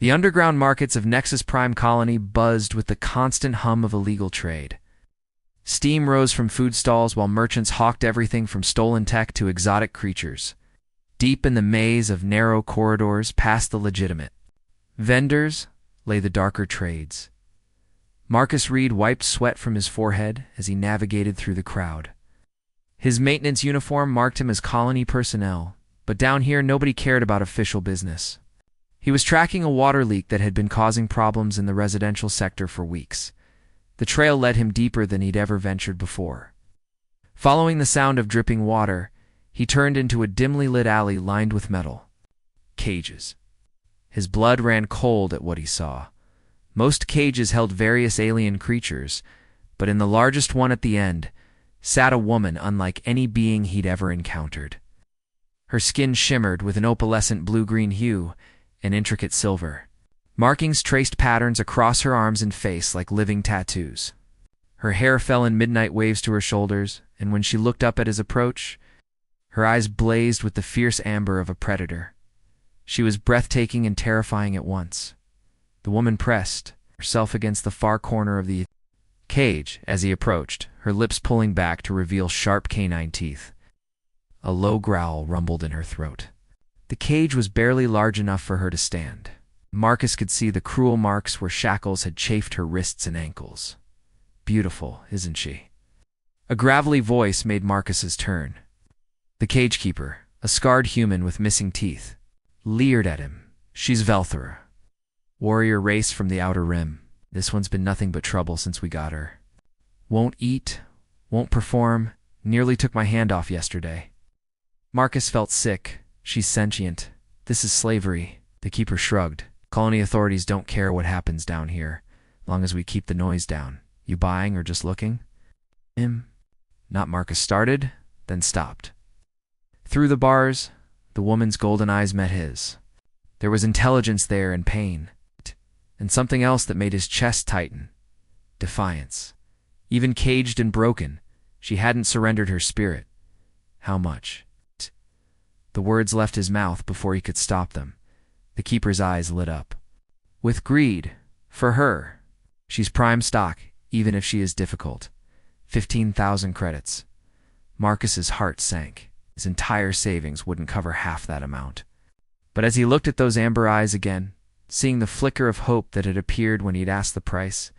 The underground markets of Nexus Prime Colony buzzed with the constant hum of illegal trade. Steam rose from food stalls while merchants hawked everything from stolen tech to exotic creatures. Deep in the maze of narrow corridors past the legitimate vendors lay the darker trades. Marcus Reed wiped sweat from his forehead as he navigated through the crowd. His maintenance uniform marked him as colony personnel, but down here nobody cared about official business. He was tracking a water leak that had been causing problems in the residential sector for weeks. The trail led him deeper than he'd ever ventured before. Following the sound of dripping water, he turned into a dimly lit alley lined with metal cages. His blood ran cold at what he saw. Most cages held various alien creatures, but in the largest one at the end sat a woman unlike any being he'd ever encountered. Her skin shimmered with an opalescent blue-green hue and intricate silver. Markings traced patterns across her arms and face like living tattoos. Her hair fell in midnight waves to her shoulders, and when she looked up at his approach, her eyes blazed with the fierce amber of a predator. She was breathtaking and terrifying at once. The woman pressed herself against the far corner of the cage as he approached, her lips pulling back to reveal sharp canine teeth. A low growl rumbled in her throat. The cage was barely large enough for her to stand. Marcus could see the cruel marks where shackles had chafed her wrists and ankles. Beautiful, isn't she? A gravelly voice made Marcus's turn. The cagekeeper, a scarred human with missing teeth, leered at him. She's Velthra. Warrior race from the Outer Rim. This one's been nothing but trouble since we got her. Won't eat, won't perform, nearly took my hand off yesterday. Marcus felt sick. She's sentient. This is slavery. The keeper shrugged. Colony authorities don't care what happens down here, long as we keep the noise down. You buying or just looking? Not Marcus started, then stopped. Through the bars, the woman's golden eyes met his. There was intelligence there and pain, and something else that made his chest tighten. Defiance. Even caged and broken, she hadn't surrendered her spirit. How much? The words left his mouth before he could stop them. The keeper's eyes lit up. With greed. For her. She's prime stock, even if she is difficult. 15,000 credits. Marcus's heart sank. His entire savings wouldn't cover half that amount. But as he looked at those amber eyes again, seeing the flicker of hope that had appeared when he'd asked the price,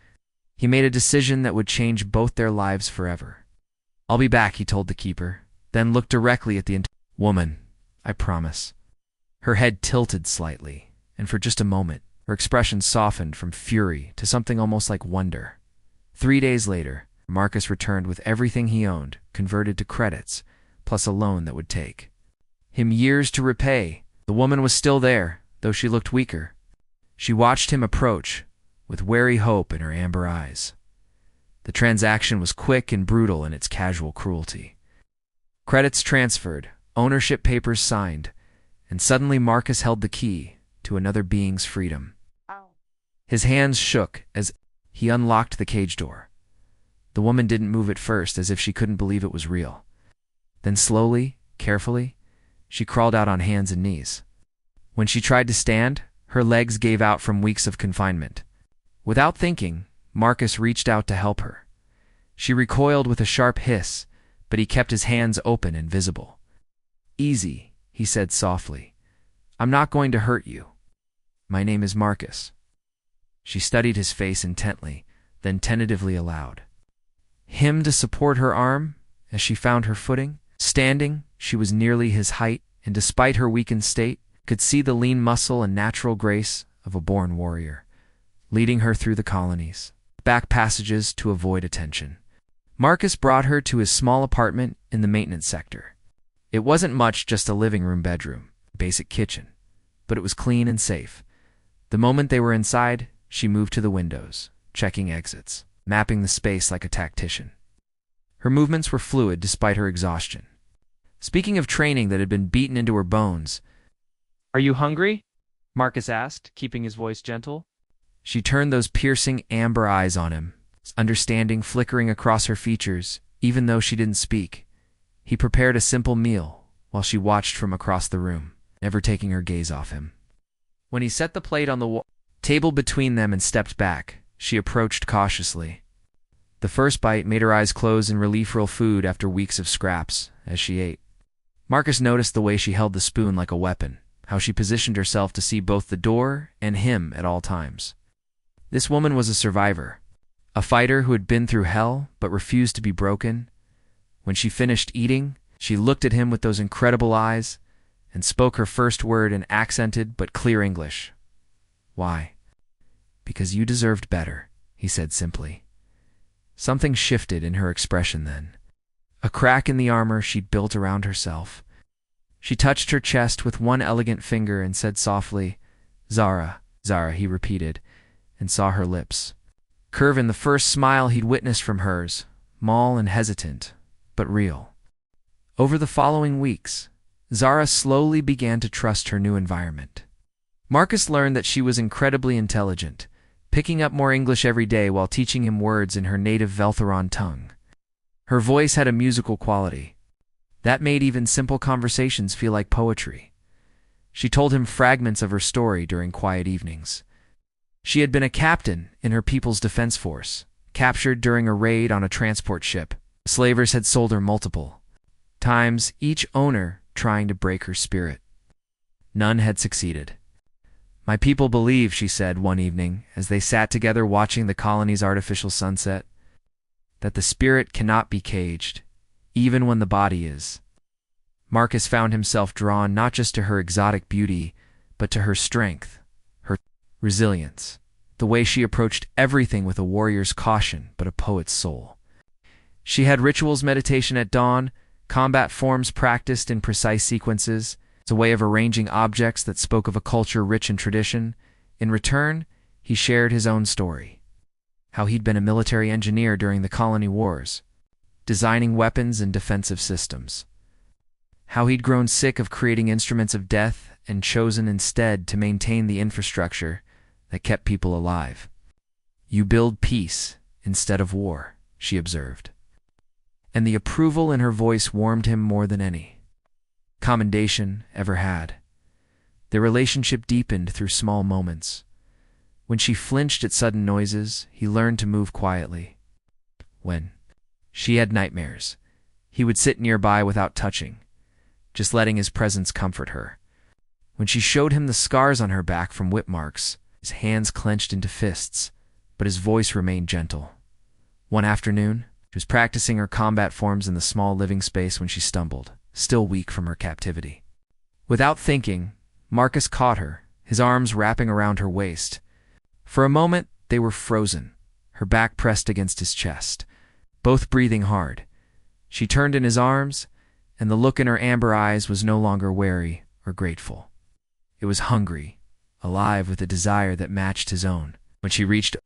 he made a decision that would change both their lives forever. I'll be back, he told the keeper, then looked directly at the woman. I promise. Her head tilted slightly, and for just a moment, her expression softened from fury to something almost like wonder. 3 days later, Marcus returned with everything he owned, converted to credits, plus a loan that would take him years to repay. The woman was still there, though she looked weaker. She watched him approach, with wary hope in her amber eyes. The transaction was quick and brutal in its casual cruelty. Credits transferred, ownership papers signed, and suddenly Marcus held the key to another being's freedom. His hands shook as he unlocked the cage door. The woman didn't move at first, as if she couldn't believe it was real. Then slowly, carefully, she crawled out on hands and knees. When she tried to stand, her legs gave out from weeks of confinement. Without thinking, Marcus reached out to help her. She recoiled with a sharp hiss, but he kept his hands open and visible. Easy, he said softly. I'm not going to hurt you. My name is Marcus. She studied his face intently, then tentatively aloud. Him to support her arm as she found her footing. Standing, she was nearly his height, and despite her weakened state, could see the lean muscle and natural grace of a born warrior, leading her through the colonies, back passages to avoid attention. Marcus brought her to his small apartment in the maintenance sector. It wasn't much, just a living room, bedroom, basic kitchen, but it was clean and safe. The moment they were inside, she moved to the windows, checking exits, mapping the space like a tactician. Her movements were fluid despite her exhaustion. Speaking of training that had been beaten into her bones, "Are you hungry?" Marcus asked, keeping his voice gentle. She turned those piercing amber eyes on him, understanding flickering across her features, even though she didn't speak. He prepared a simple meal while she watched from across the room, never taking her gaze off him. When he set the plate on the table between them and stepped back. She approached cautiously. The first bite made her eyes close in relief for food after weeks of scraps as she ate. Marcus noticed the way she held the spoon like a weapon, how she positioned herself to see both the door and him at all times. This woman was a survivor, a fighter who had been through hell but refused to be broken. When she finished eating, she looked at him with those incredible eyes and spoke her first word in accented but clear English. "Why?" "Because you deserved better," he said simply. Something shifted in her expression then. A crack in the armor she'd built around herself. She touched her chest with one elegant finger and said softly, "Zara, Zara," he repeated, and saw her lips curve in the first smile he'd witnessed from hers, small and hesitant, but real. Over the following weeks, Zara slowly began to trust her new environment. Marcus learned that she was incredibly intelligent, picking up more English every day while teaching him words in her native Veltheron tongue. Her voice had a musical quality that made even simple conversations feel like poetry. She told him fragments of her story during quiet evenings. She had been a captain in her people's defense force, captured during a raid on a transport ship. Slavers had sold her multiple times, each owner trying to break her spirit. None had succeeded. "My people believe," she said one evening as they sat together watching the colony's artificial sunset, "that the spirit cannot be caged, even when the body is." Marcus found himself drawn not just to her exotic beauty, but to her strength, her resilience, the way she approached everything with a warrior's caution but a poet's soul. She had rituals meditation at dawn, combat forms practiced in precise sequences. It's a way of arranging objects that spoke of a culture rich in tradition. In return, he shared his own story. How he'd been a military engineer during the colony wars, designing weapons and defensive systems. How he'd grown sick of creating instruments of death and chosen instead to maintain the infrastructure that kept people alive. "You build peace instead of war," she observed. And the approval in her voice warmed him more than any commendation ever had. Their relationship deepened through small moments. When she flinched at sudden noises, he learned to move quietly. When she had nightmares, he would sit nearby without touching, just letting his presence comfort her. When she showed him the scars on her back from whip marks, his hands clenched into fists, but his voice remained gentle. One afternoon, she was practicing her combat forms in the small living space when she stumbled, still weak from her captivity. Without thinking, Marcus caught her, his arms wrapping around her waist. For a moment, they were frozen, her back pressed against his chest, both breathing hard. She turned in his arms, and the look in her amber eyes was no longer wary or grateful. It was hungry, alive with a desire that matched his own. When she reached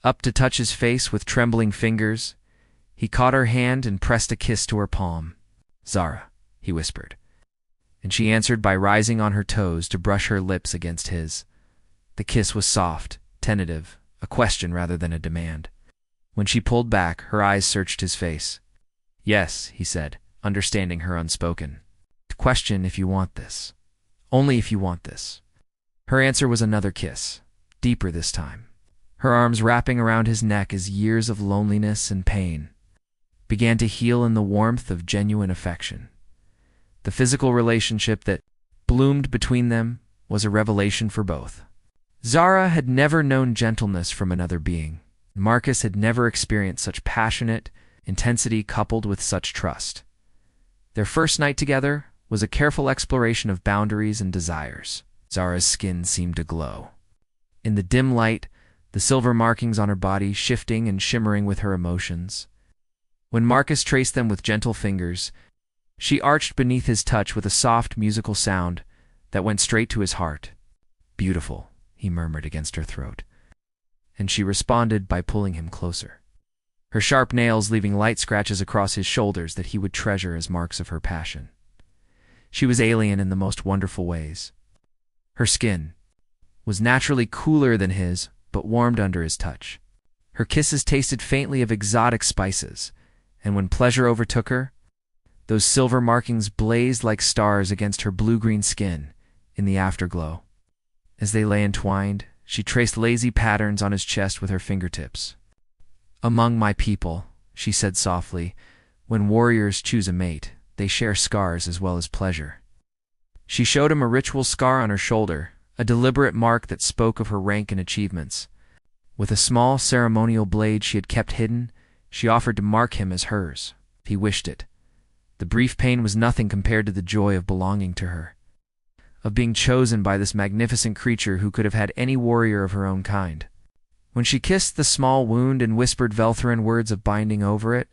up to touch his face with trembling fingers, he caught her hand and pressed a kiss to her palm. "Zara," he whispered, and she answered by rising on her toes to brush her lips against his. The kiss was soft, tentative, a question rather than a demand. When she pulled back, her eyes searched his face. "Yes," he said, understanding her unspoken. "Question if you want this. Only if you want this." Her answer was another kiss, deeper this time, her arms wrapping around his neck as years of loneliness and pain began to heal in the warmth of genuine affection. The physical relationship that bloomed between them was a revelation for both. Zara had never known gentleness from another being. Marcus had never experienced such passionate intensity coupled with such trust. Their first night together was a careful exploration of boundaries and desires. Zara's skin seemed to glow. In the dim light, the silver markings on her body shifting and shimmering with her emotions. When Marcus traced them with gentle fingers, she arched beneath his touch with a soft musical sound that went straight to his heart. "Beautiful," he murmured against her throat, and she responded by pulling him closer, her sharp nails leaving light scratches across his shoulders that he would treasure as marks of her passion. She was alien in the most wonderful ways. Her skin was naturally cooler than his, but warmed under his touch. Her kisses tasted faintly of exotic spices, and when pleasure overtook her, those silver markings blazed like stars against her blue-green skin in the afterglow. As they lay entwined, She traced lazy patterns on his chest with her fingertips. "Among my people," she said softly, "when warriors choose a mate, they share scars as well as pleasure." She showed him a ritual scar on her shoulder, a deliberate mark that spoke of her rank and achievements. With a small ceremonial blade she had kept hidden, she offered to mark him as hers. He wished it. The brief pain was nothing compared to the joy of belonging to her, of being chosen by this magnificent creature who could have had any warrior of her own kind. When she kissed the small wound and whispered Veltharan words of binding over it,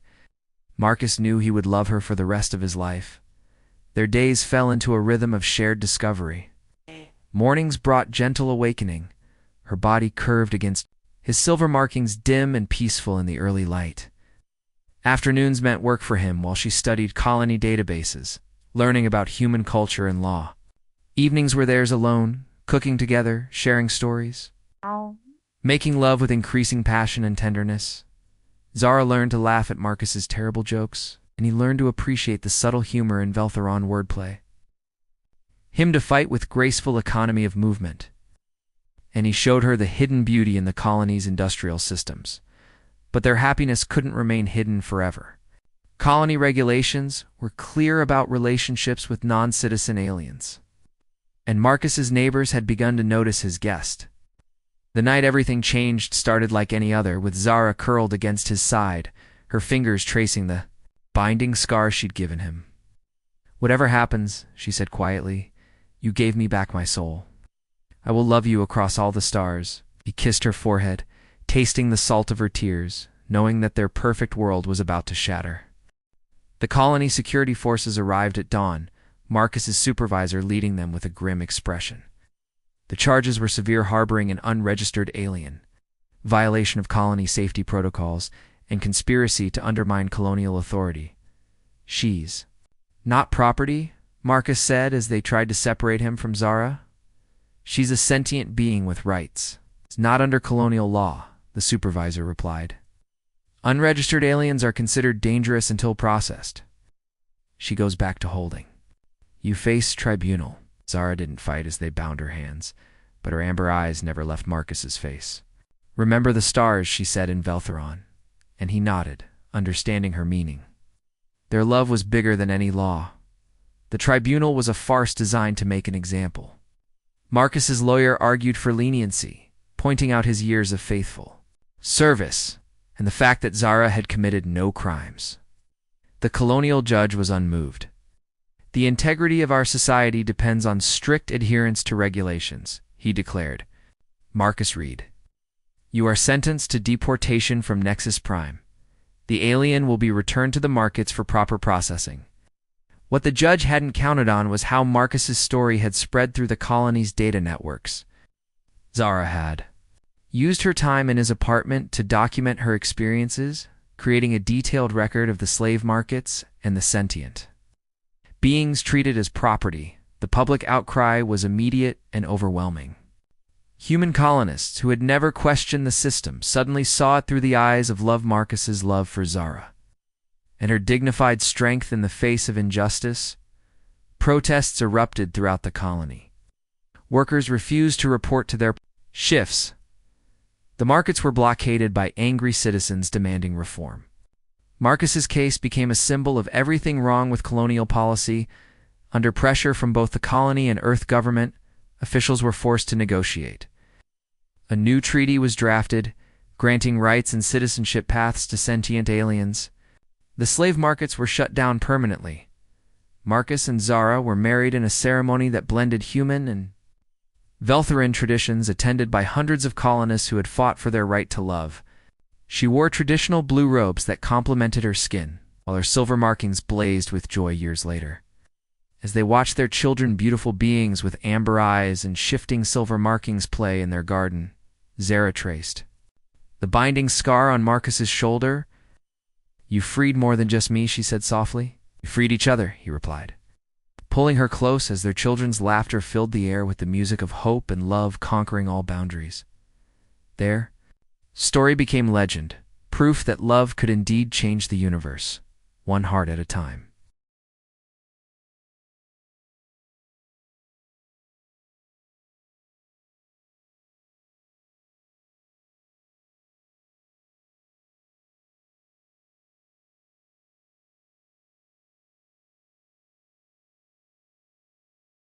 Marcus knew he would love her for the rest of his life. Their days fell into a rhythm of shared discovery. Mornings brought gentle awakening, her body curved against his silver markings, dim and peaceful in the early light. Afternoons meant work for him while she studied colony databases, learning about human culture and law. Evenings were theirs alone, cooking together, sharing stories, making love with increasing passion and tenderness. Zara learned to laugh at Marcus's terrible jokes, and he learned to appreciate the subtle humor in Veltharan wordplay. Him to fight with graceful economy of movement, and he showed her the hidden beauty in the colony's industrial systems. But their happiness couldn't remain hidden forever. Colony regulations were clear about relationships with non-citizen aliens, and Marcus's neighbors had begun to notice his guest. The night everything changed started like any other, with Zara curled against his side, her fingers tracing the binding scar she'd given him. "Whatever happens," she said quietly, "you gave me back my soul. I will love you across all the stars." He kissed her forehead, tasting the salt of her tears, knowing that their perfect world was about to shatter. The colony security forces arrived at dawn, Marcus's supervisor leading them with a grim expression. The charges were severe harboring an unregistered alien, violation of colony safety protocols, and conspiracy to undermine colonial authority. "She's not property," Marcus said as they tried to separate him from Zara. "She's a sentient being with rights. It's not under colonial law," the supervisor replied. "Unregistered aliens are considered dangerous until processed." She goes back to holding. "You face tribunal." Zara didn't fight as they bound her hands, but her amber eyes never left Marcus's face. "Remember the stars," she said in Veltharan, and he nodded, understanding her meaning. Their love was bigger than any law. The tribunal was a farce designed to make an example. Marcus's lawyer argued for leniency, pointing out his years of faithful service and the fact that Zara had committed no crimes. The colonial judge was unmoved. "The integrity of our society depends on strict adherence to regulations," he declared. "Marcus Reed, you are sentenced to deportation from Nexus Prime. The alien will be returned to the markets for proper processing." What the judge hadn't counted on was how Marcus's story had spread through the colony's data networks. Zara had used her time in his apartment to document her experiences, creating a detailed record of the slave markets and the sentient beings treated as property. The public outcry was immediate and overwhelming. Human colonists who had never questioned the system suddenly saw it through the eyes of Marcus's love for Zara and her dignified strength in the face of injustice. Protests erupted throughout the colony. Workers refused to report to their shifts. The markets were blockaded by angry citizens demanding reform. Marcus's case became a symbol of everything wrong with colonial policy. Under pressure from both the colony and Earth government, officials were forced to negotiate. A new treaty was drafted, granting rights and citizenship paths to sentient aliens. The slave markets were shut down permanently. Marcus and Zara were married in a ceremony that blended human and Veltharan traditions, attended by hundreds of colonists who had fought for their right to love. She wore traditional blue robes that complemented her skin, while her silver markings blazed with joy years later. As they watched their children, beautiful beings with amber eyes and shifting silver markings, play in their garden, Zara traced the binding scar on Marcus's shoulder. "You freed more than just me," she said softly. "You freed each other," he replied, pulling her close as their children's laughter filled the air with the music of hope and love conquering all boundaries. Their story became legend, proof that love could indeed change the universe, one heart at a time.